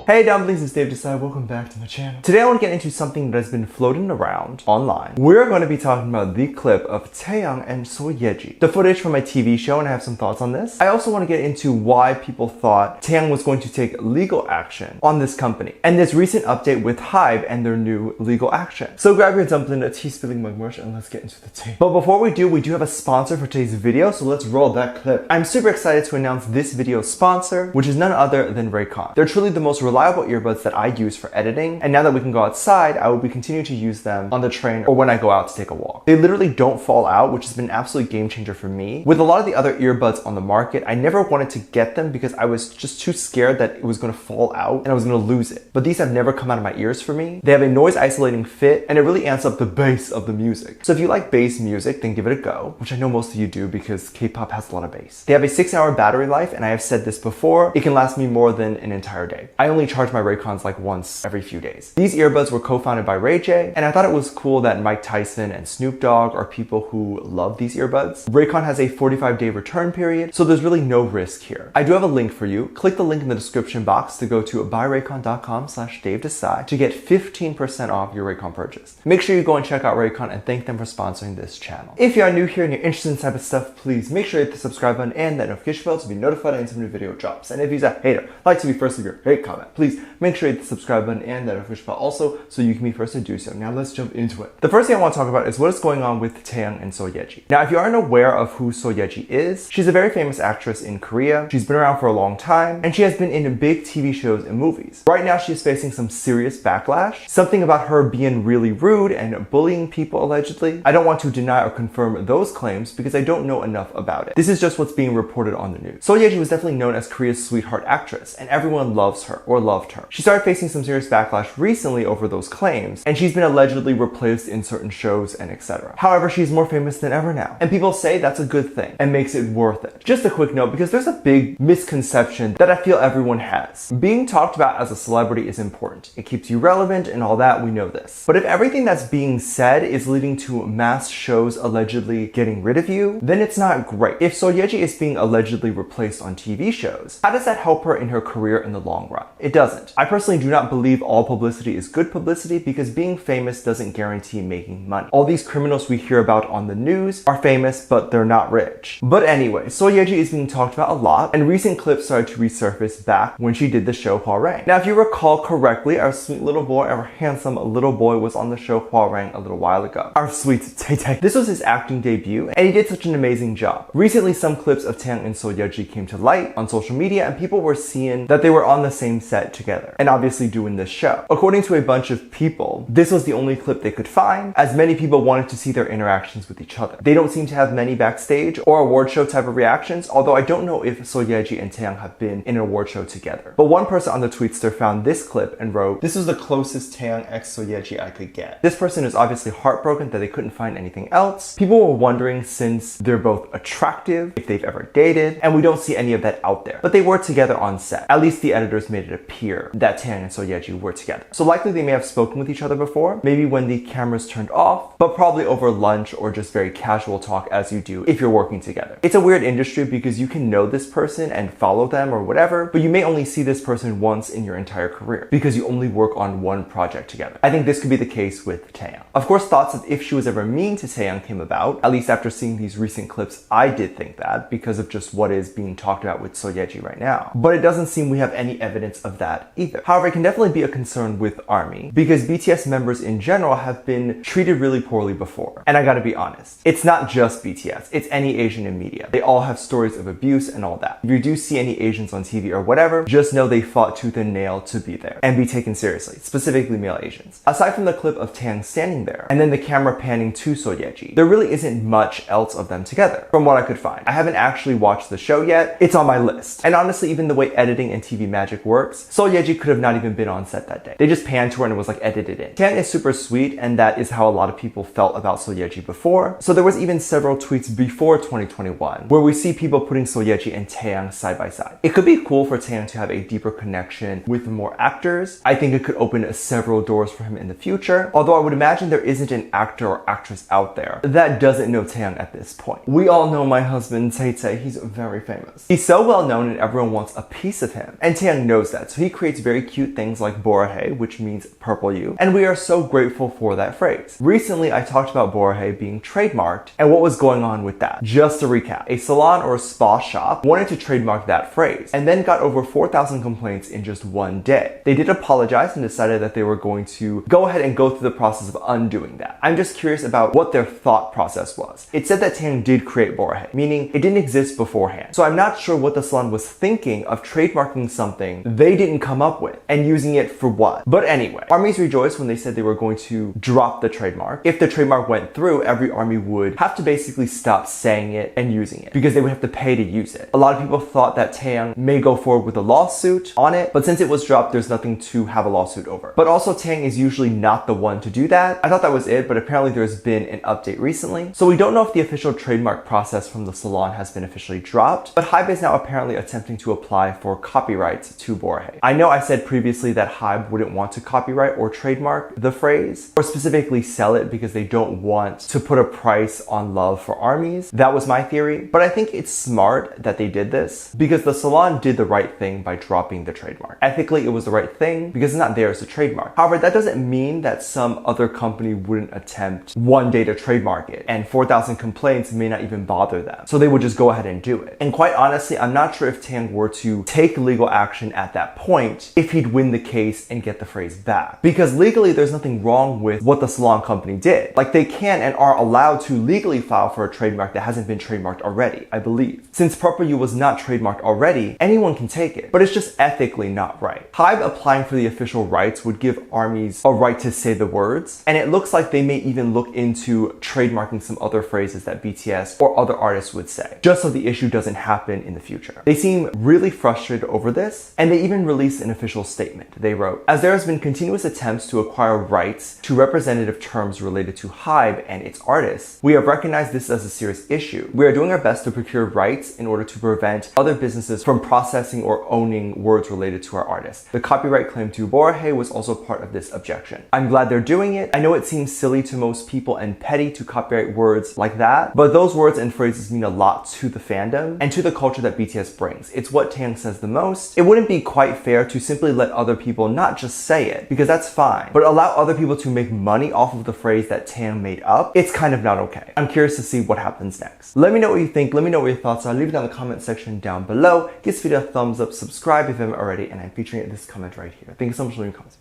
Hey dumplings, it's Dave Desai. Welcome back to my channel. Today I want to get into something that has been floating around online. We're going to be talking about the clip of Taehyung and Taehyung, the footage from my TV show, and I have some thoughts on this. I also want to get into why people thought Taehyung was going to take legal action on this company, and this recent update with HYBE and their new legal action. So grab your dumpling, a tea spilling mug merch, and let's get into the tea. But before we do have a sponsor for today's video, so let's roll that clip. I'm super excited to announce this video's sponsor, which is none other than Raycon. They're truly the most reliable earbuds that I use for editing, and now that we can go outside, I will be continuing to use them on the train or when I go out to take a walk. They literally don't fall out, which has been an absolute game changer for me. With a lot of the other earbuds on the market, I never wanted to get them because I was just too scared that it was going to fall out and I was going to lose it. But these have never come out of my ears for me. They have a noise isolating fit, and it really amps up the bass of the music. So if you like bass music, then give it a go, which I know most of you do because K-pop has a lot of bass. They have a 6-hour battery life, and I have said this before, it can last me more than an entire day. I only charge my Raycons like once every few days. These earbuds were co-founded by Ray J, and I thought it was cool that Mike Tyson and Snoop Dogg are people who love these earbuds. Raycon has a 45-day return period, so there's really no risk here. I do have a link for you. Click the link in the description box to go to buyraycon.com/DaveDesai to get 15% off your Raycon purchase. Make sure you go and check out Raycon and thank them for sponsoring this channel. If you are new here and you're interested in this type of stuff, please make sure you hit the subscribe button and that notification bell to be notified anytime a new video drops. And if you're a hater, like to be first with your hate comment, please make sure you hit the subscribe button and that notification bell also so you can be first to do so. Now let's jump into it. The first thing I want to talk about is what is going on with Taehyung and Taehyung. Now, if you aren't aware of who Taehyung is, she's a very famous actress in Korea. She's been around for a long time, and she has been in big TV shows and movies. Right now, she's facing some serious backlash. Something about her being really rude and bullying people, allegedly. I don't want to deny or confirm those claims because I don't know enough about it. This is just what's being reported on the news. Taehyung was definitely known as Korea's sweetheart actress, and everyone loves her or loved her. She started facing some serious backlash recently over those claims, and she's been allegedly replaced in certain shows and etc. However, she's more famous than ever now, and people say that's a good thing and makes it worth it. Just a quick note, because there's a big misconception that I feel everyone has. Being talked about as a celebrity is important. It keeps you relevant and all that, we know this. But if everything that's being said is leading to mass shows allegedly getting rid of you, then it's not great. If Taehyung is being allegedly replaced on TV shows, how does that help her in her career in the long run? It doesn't. I personally do not believe all publicity is good publicity because being famous doesn't guarantee making money. All these criminals we hear about on the news are famous, but they're not rich. But anyway, Taehyung is being talked about a lot, and recent clips started to resurface back when she did the show Hwarang. Now, if you recall correctly, our sweet little boy, our handsome little boy was on the show Hwarang a little while ago. Our sweet Tae. This was his acting debut, and he did such an amazing job. Recently, some clips of Taehyung and Taehyung came to light on social media, and people were seeing that they were on the same set together, and obviously doing this show. According to a bunch of people, this was the only clip they could find, as many people wanted to see their interactions with each other. They don't seem to have many backstage or award show type of reactions, although I don't know if Taehyung and Taehyung have been in an award show together. But one person on the Tweetster found this clip and wrote, "This was the closest Taehyung x Taehyung I could get." This person is obviously heartbroken that they couldn't find anything else. People were wondering, since they're both attractive, if they've ever dated, and we don't see any of that out there. But they were together on set. At least the editors made it appear that Taehyung and Taehyung were together. So likely they may have spoken with each other before, maybe when the cameras turned off, but probably over lunch or just very casual talk as you do if you're working together. It's a weird industry because you can know this person and follow them or whatever, but you may only see this person once in your entire career because you only work on one project together. I think this could be the case with Taehyung. Of course, thoughts of if she was ever mean to Taehyung came about. At least after seeing these recent clips, I did think that because of just what is being talked about with Taehyung right now. But it doesn't seem we have any evidence of that either. However, it can definitely be a concern with ARMY because BTS members in general have been treated really poorly before. And I gotta be honest, it's not just BTS, it's any Asian in media. They all have stories of abuse and all that. If you do see any Asians on TV or whatever, just know they fought tooth and nail to be there and be taken seriously, specifically male Asians. Aside from the clip of Taehyung standing there and then the camera panning to Taehyung, there really isn't much else of them together from what I could find. I haven't actually watched the show yet. It's on my list. And honestly, even the way editing and TV magic works, Taehyung could have not even been on set that day. They just panned to her and it was like edited in. Taehyung is super sweet, and that is how a lot of people felt about Taehyung before. So there was even several tweets before 2021 where we see people putting Taehyung and Taehyung side by side. It could be cool for Taehyung to have a deeper connection with more actors. I think it could open several doors for him in the future, although I would imagine there isn't an actor or actress out there that doesn't know Taehyung at this point. We all know my husband Tae. He's very famous. He's so well known and everyone wants a piece of him, and Taehyung knows that So he creates very cute things like borahae, which means purple you, and we are so grateful for that phrase. Recently, I talked about borahae being trademarked and what was going on with that. Just to recap, a salon or a spa shop wanted to trademark that phrase and then got over 4,000 complaints in just one day. They did apologize and decided that they were going to go ahead and go through the process of undoing that. I'm just curious about what their thought process was. It said that Taehyung did create borahae, meaning it didn't exist beforehand. So I'm not sure what the salon was thinking of trademarking something they didn't come up with and using it for what. But anyway, armies rejoiced when they said they were going to drop the trademark. If the trademark went through, every army would have to basically stop saying it and using it because they would have to pay to use it. A lot of people thought that Taehyung may go forward with a lawsuit on it, but since it was dropped, there's nothing to have a lawsuit over. But also Taehyung is usually not the one to do that. I thought that was it, but apparently there's been an update recently. So we don't know if the official trademark process from the salon has been officially dropped, but HYBE is now apparently attempting to apply for copyrights to borahae. I know I said previously that HYBE wouldn't want to copyright or trademark the phrase, or specifically sell it because they don't want to put a price on love for armies. That was my theory, but I think it's smart that they did this because the salon did the right thing by dropping the trademark. Ethically, it was the right thing because it's not theirs to trademark. However, that doesn't mean that some other company wouldn't attempt one day to trademark it, and 4,000 complaints may not even bother them. So they would just go ahead and do it. And quite honestly, I'm not sure if Taehyung were to take legal action at that point, if he'd win the case and get the phrase back. Because legally, there's nothing wrong with what the salon company did. Like, they can and are allowed to legally file for a trademark that hasn't been trademarked already, I believe. Since Purple You was not trademarked already, anyone can take it, but it's just ethically not right. HYBE applying for the official rights would give armies a right to say the words, and it looks like they may even look into trademarking some other phrases that BTS or other artists would say, just so the issue doesn't happen in the future. They seem really frustrated over this, and they even released an official statement. They wrote, "As there has been continuous attempts to acquire rights to representative terms related to HYBE and its artists, we have recognized this as a serious issue. We are doing our best to procure rights in order to prevent other businesses from processing or owning words related to our artists. The copyright claim to borahae was also part of this objection. I'm glad they're doing it. I know it seems silly to most people and petty to copyright words like that, but those words and phrases mean a lot to the fandom and to the culture that BTS brings. It's what Taehyung says the most. It wouldn't be quite fair to simply let other people not just say it, because that's fine, but allow other people to make money off of the phrase that Taehyung made up. It's kind of not okay." I'm curious to see what happens next. Let me know what you think. Let me know what your thoughts are. Leave it down in the comment section down below. Give this video a thumbs up, subscribe if you haven't already, and I'm featuring it in this comment right here. Thank you so much for leaving comments.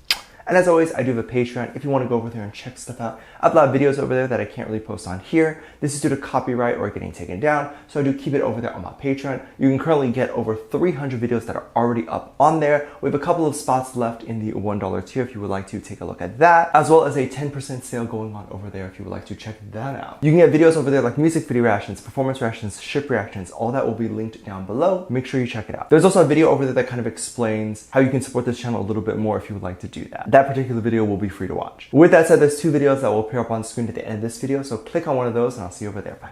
And as always, I do have a Patreon if you want to go over there and check stuff out. I have a lot of videos over there that I can't really post on here. This is due to copyright or getting taken down, so I do keep it over there on my Patreon. You can currently get over 300 videos that are already up on there. We have a couple of spots left in the $1 tier if you would like to take a look at that, as well as a 10% sale going on over there if you would like to check that out. You can get videos over there like music video reactions, performance reactions, ship reactions. All that will be linked down below. Make sure you check it out. There's also a video over there that kind of explains how you can support this channel a little bit more if you would like to do that. That particular video will be free to watch. With that said, there's 2 videos that will appear up on screen at the end of this video, so click on one of those and I'll see you over there. Bye.